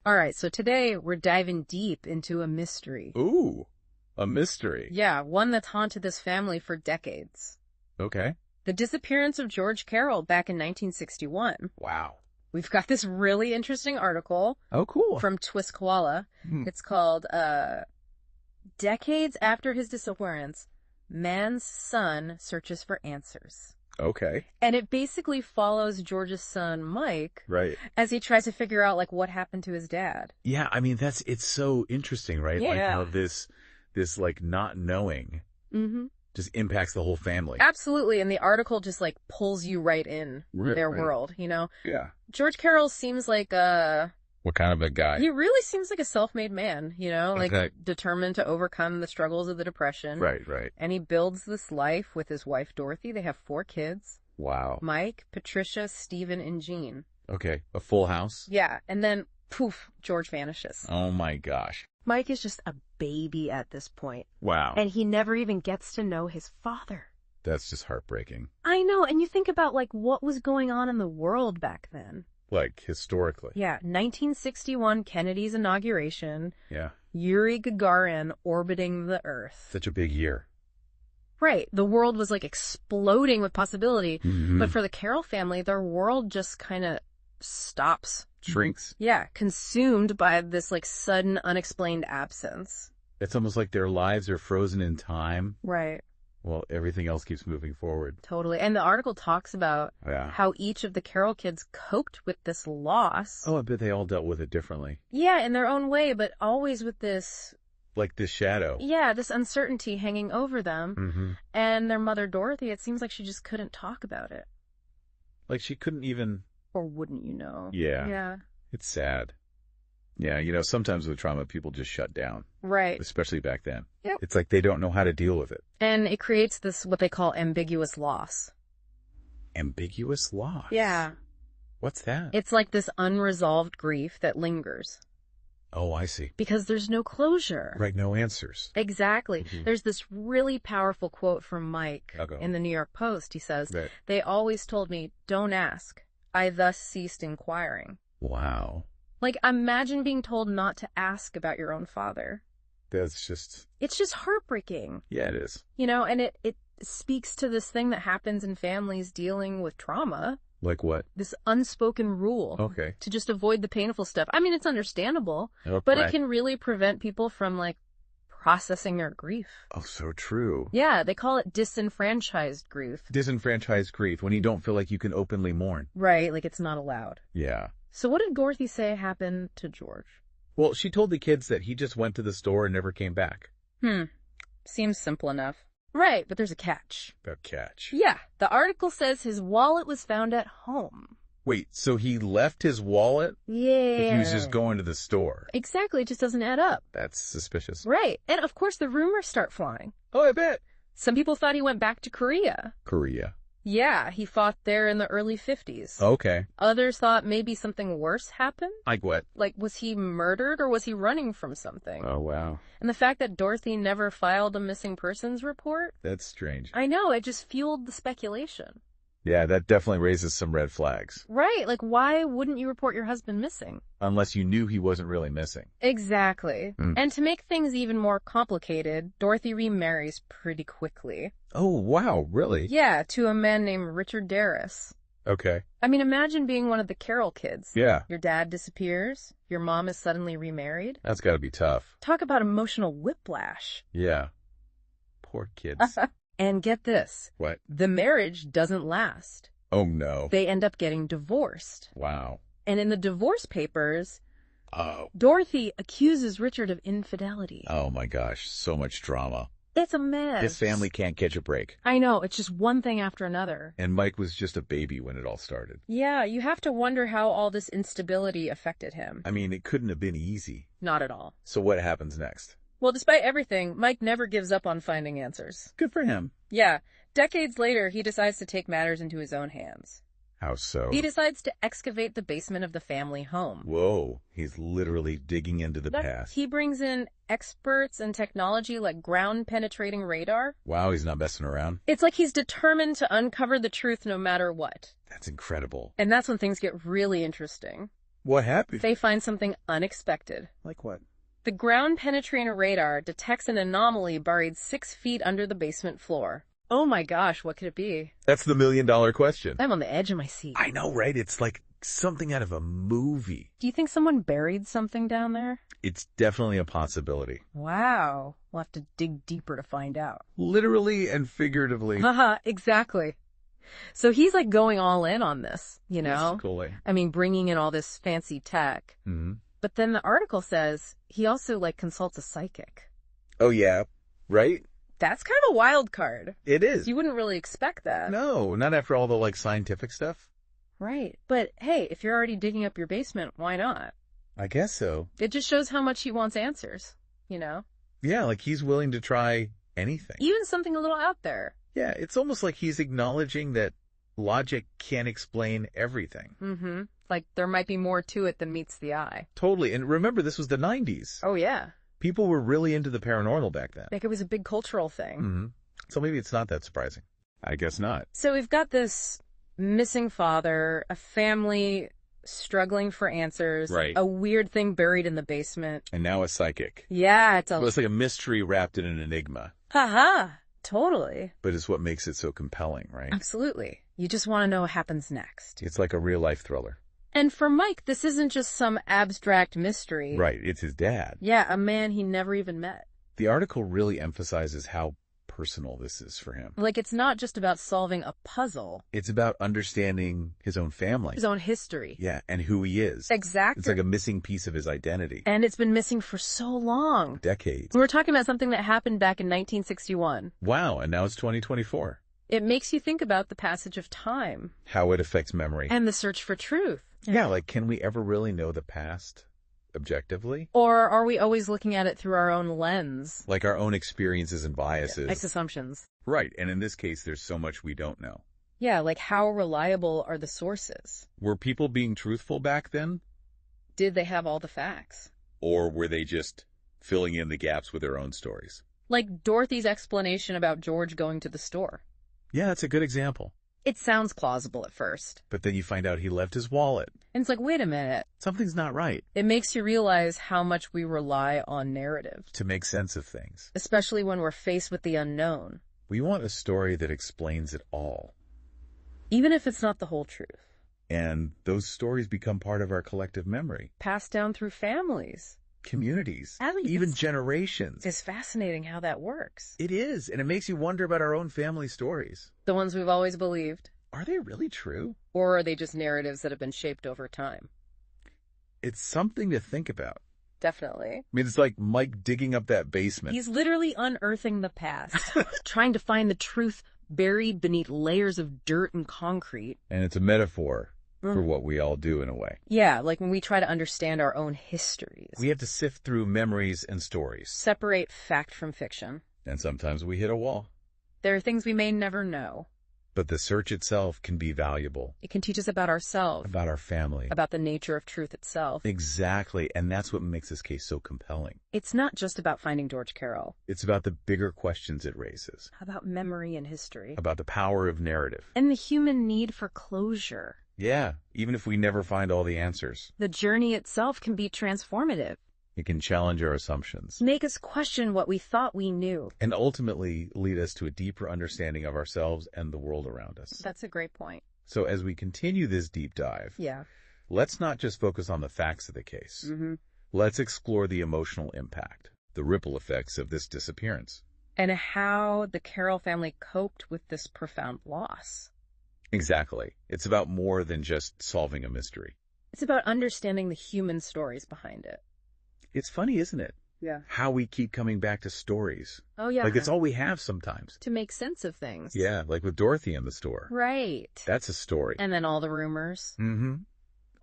All right, so today we're diving deep into a mystery. Ooh, a mystery. Yeah, one that's haunted this family for decades. Okay. The disappearance of George Carroll back in 1961. Wow. We've got this really interesting article Oh, cool. from Twist Koala. It's called Decades After His Disappearance, Man's Son Searches for Answers. Okay. And it basically follows George's son, Mike, Right. as he tries to figure out, like, what happened to his dad. Yeah, I mean, it's so interesting, right? Like Yeah. how this like not knowing just impacts the whole family. Absolutely, and the article just, like, pulls you right in their world, you know? Yeah. George Carroll seems like What kind of a guy? he really seems like a self-made man, you know? Like, Okay. determined to overcome the struggles of the Depression. Right. And he builds this life with his wife, Dorothy. They have 4 kids. Wow. Mike, Patricia, Stephen, and Jean. Okay. A full house? Yeah, and then, poof, George vanishes. Oh my gosh. Mike is just a baby at this point. Wow. And he never even gets to know his father. That's just heartbreaking. I know, and you think about, like, what was going on in the world back then. Like historically. Yeah, 1961, Kennedy's inauguration. Yeah. Yuri Gagarin orbiting the Earth. Such a big year. Right. The world was, like, exploding with possibility. Mhm. But for the Carroll family, their world just kind of stops. Shrinks. Yeah, consumed by this, like, sudden, unexplained absence. It's almost like their lives are frozen in time. Right. Well, everything else keeps moving forward. Totally. And the article talks about Yeah. how each of the Carroll kids coped with this loss. Oh, I bet they all dealt with it differently. Yeah, in their own way, but always with this, Like this shadow. yeah, this uncertainty hanging over them. Mm-hmm. And their mother, Dorothy, it seems like she just couldn't talk about it. Like she couldn't even... Or wouldn't you know? Yeah. Yeah. It's sad. Yeah, sometimes with trauma, people just shut down, Right. especially back then. Yep. It's like they don't know how to deal with it. And it creates this, what they call ambiguous loss. Ambiguous loss? Yeah. What's that? It's like this unresolved grief that lingers. Oh, I see. Because there's no closure. Right, no answers. Exactly. Mhm. There's this really powerful quote from Mike Okay. in the New York Post. He says, Right. "They always told me, don't ask. I thus ceased inquiring." Wow. Like, imagine being told not to ask about your own father. That's just... It's just heartbreaking, Yeah, it is. and it speaks to this thing that happens in families dealing with trauma, Like what? this unspoken rule Okay. to just avoid the painful stuff. I mean, it's understandable, Oh, but right. it can really prevent people from, like, processing their grief. Oh, so true. Yeah, they call it disenfranchised grief. Disenfranchised grief, when you don't feel like you can openly mourn. Right, like it's not allowed. Yeah. So what did Dorothy say happened to George? Well, she told the kids that he just went to the store and never came back. Seems simple enough. Right, but there's a catch. A catch. Yeah, the article says his wallet was found at home. Wait, so he left his wallet? Yeah. But he was just going to the store. Exactly, it just doesn't add up. That's suspicious. Right, and of course the rumors start flying. Oh, I bet. Some people thought he went back to Korea. Korea. Yeah, he fought there in the early 50s. Okay. Others thought maybe something worse happened. Like what? Like, was he murdered or was he running from something? Oh, wow. And the fact that Dorothy never filed a missing persons report, That's strange. I know, it just fueled the speculation. Yeah, that definitely raises some red flags. Right, like why wouldn't you report your husband missing? Unless you knew he wasn't really missing. Exactly. Mm. And to make things even more complicated, Dorothy remarries pretty quickly. Oh, wow, really? Yeah, to a man named Richard Darris. Okay. I mean, imagine being one of the Carroll kids. Yeah, Your dad disappears, your mom is suddenly remarried. that's gotta be tough. Talk about emotional whiplash. Yeah. Poor kids. And get this, What? the marriage doesn't last. Oh, no. They end up getting divorced. Wow. And in the divorce papers, Oh. Dorothy accuses Richard of infidelity. Oh, my gosh. So much drama. It's a mess. This family can't catch a break. I know, it's just one thing after another. And Mike was just a baby when it all started. Yeah, you have to wonder how all this instability affected him. I mean, it couldn't have been easy. Not at all. So what happens next? Well, despite everything, Mike never gives up on finding answers. Good for him. Yeah, decades later, he decides to take matters into his own hands. How so? He decides to excavate the basement of the family home. Whoa, he's literally digging into the past. He brings in experts and technology like ground-penetrating radar. Wow, he's not messing around. It's like he's determined to uncover the truth no matter what. That's incredible. And that's when things get really interesting. What happened? They find something unexpected. Like what? The ground-penetrating radar detects an anomaly buried 6 feet under the basement floor. Oh my gosh, what could it be? That's the million-dollar question. I'm on the edge of my seat. I know, right? It's like something out of a movie. Do you think someone buried something down there? It's definitely a possibility. Wow. We'll have to dig deeper to find out. Literally and figuratively. Haha, exactly. So he's like going all in on this, you know? That's cool. I mean, bringing in all this fancy tech. Mm-hmm. But then the article says he also like consults a psychic. Oh, yeah. Right? That's kind of a wild card. It is. You wouldn't really expect that. No, not after all the like scientific stuff. Right. But hey, if you're already digging up your basement, why not? I guess so. It just shows how much he wants answers, you know? Yeah, like he's willing to try anything. Even something a little out there. Yeah, it's almost like he's acknowledging that logic can't explain everything. Mm-hmm. Like there might be more to it than meets the eye. Totally. And remember, this was the 90s. Oh, yeah. People were really into the paranormal back then. Like it was a big cultural thing. Mm-hmm. So maybe it's not that surprising. I guess not. So we've got this missing father, a family struggling for answers, Right. A weird thing buried in the basement. And now a psychic. Yeah, it's Well, it's like a mystery wrapped in an enigma. Haha, totally. But it's what makes it so compelling, right? Absolutely. You just want to know what happens next. It's like a real-life thriller. And for Mike, this isn't just some abstract mystery. Right, it's his dad. Yeah, a man he never even met. The article really emphasizes how personal this is for him. Like, it's not just about solving a puzzle. It's about understanding his own family. His own history. Yeah, and who he is. Exactly. It's like a missing piece of his identity. And it's been missing for so long. Decades. We're talking about something that happened back in 1961. Wow, and now it's 2024. It makes you think about the passage of time. How it affects memory. And the search for truth. Yeah, like, can we ever really know the past objectively? Or are we always looking at it through our own lens? Like our own experiences and biases. Like assumptions. Right, and in this case, there's so much we don't know. Yeah, like how reliable are the sources? Were people being truthful back then? Did they have all the facts? Or were they just filling in the gaps with their own stories? Like Dorothy's explanation about George going to the store. Yeah, that's a good example. It sounds plausible at first. But then you find out he left his wallet. And it's like, wait a minute. Something's not right. It makes you realize how much we rely on narrative. To make sense of things. Especially when we're faced with the unknown. We want a story that explains it all. Even if it's not the whole truth. And those stories become part of our collective memory. Passed down through families. Communities. Ellie, even generations. It's fascinating how that works. It is, and it makes you wonder about our own family stories. The ones we've always believed. Are they really true? Or are they just narratives that have been shaped over time? It's something to think about. Definitely. I mean, it's like Mike digging up that basement. He's literally unearthing the past, trying to find the truth buried beneath layers of dirt and concrete. And it's a metaphor for what we all do in a way. Yeah, like when we try to understand our own histories. We have to sift through memories and stories. Separate fact from fiction. And sometimes we hit a wall. There are things we may never know. But the search itself can be valuable. It can teach us about ourselves. About our family. About the nature of truth itself. Exactly, and that's what makes this case so compelling. It's not just about finding George Carroll. It's about the bigger questions it raises. About memory and history. About the power of narrative. And the human need for closure. Yeah, even if we never find all the answers. The journey itself can be transformative. It can challenge our assumptions. Make us question what we thought we knew. And ultimately lead us to a deeper understanding of ourselves and the world around us. That's a great point. So as we continue this deep dive, let's not just focus on the facts of the case. Let's explore the emotional impact, the ripple effects of this disappearance. And how the Carroll family coped with this profound loss. Exactly. It's about more than just solving a mystery. It's about understanding the human stories behind it. It's funny, isn't it? Yeah. How we keep coming back to stories. Oh, yeah. Like it's all we have sometimes. To make sense of things. Yeah, like with Dorothy in the store. Right. That's a story. And then all the rumors.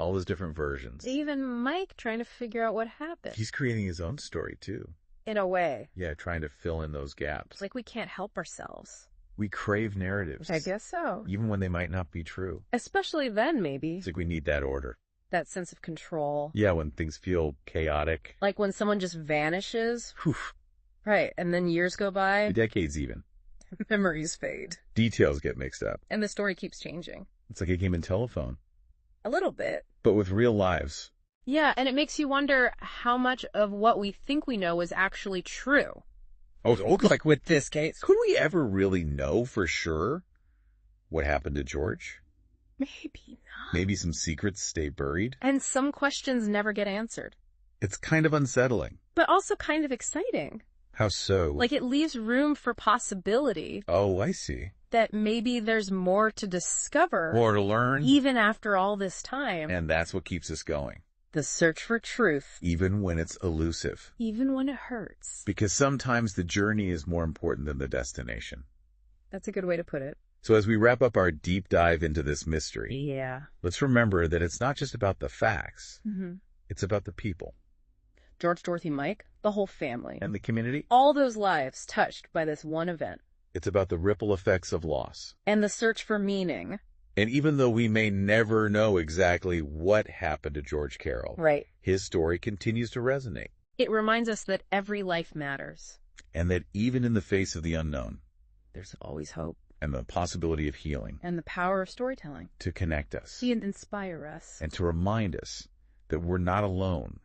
All those different versions. Even Mike trying to figure out what happened. He's creating his own story, too. In a way. Yeah, trying to fill in those gaps. It's like we can't help ourselves. We crave narratives. I guess so. Even when they might not be true. Especially then, maybe. It's like we need that order. That sense of control. Yeah, when things feel chaotic. Like when someone just vanishes. Whew. Right, and then years go by. Decades even. Memories fade. Details get mixed up. And the story keeps changing. It's like a game of telephone. A little bit. But with real lives Yeah, and it makes you wonder how much of what we think we know is actually true. Oh, okay. Like with this case. Could we ever really know for sure what happened to George? Maybe not. Maybe some secrets stay buried? And some questions never get answered. It's kind of unsettling. But also kind of exciting. How so? Like it leaves room for possibility. Oh, I see. That maybe there's more to discover. More to learn. Even after all this time. And that's what keeps us going. The search for truth. Even when it's elusive. Even when it hurts. Because sometimes the journey is more important than the destination. That's a good way to put it. So as we wrap up our deep dive into this mystery, yeah, let's remember that it's not just about the facts. Mm-hmm. It's about the people. George, Dorothy, Mike, the whole family. And the community. All those lives touched by this one event. It's about the ripple effects of loss. And the search for meaning. And even though we may never know exactly what happened to George Carroll, right, his story continues to resonate. It reminds us that every life matters. And that even in the face of the unknown, there's always hope. And the possibility of healing. And the power of storytelling. To connect us. And inspire us. And to remind us that we're not alone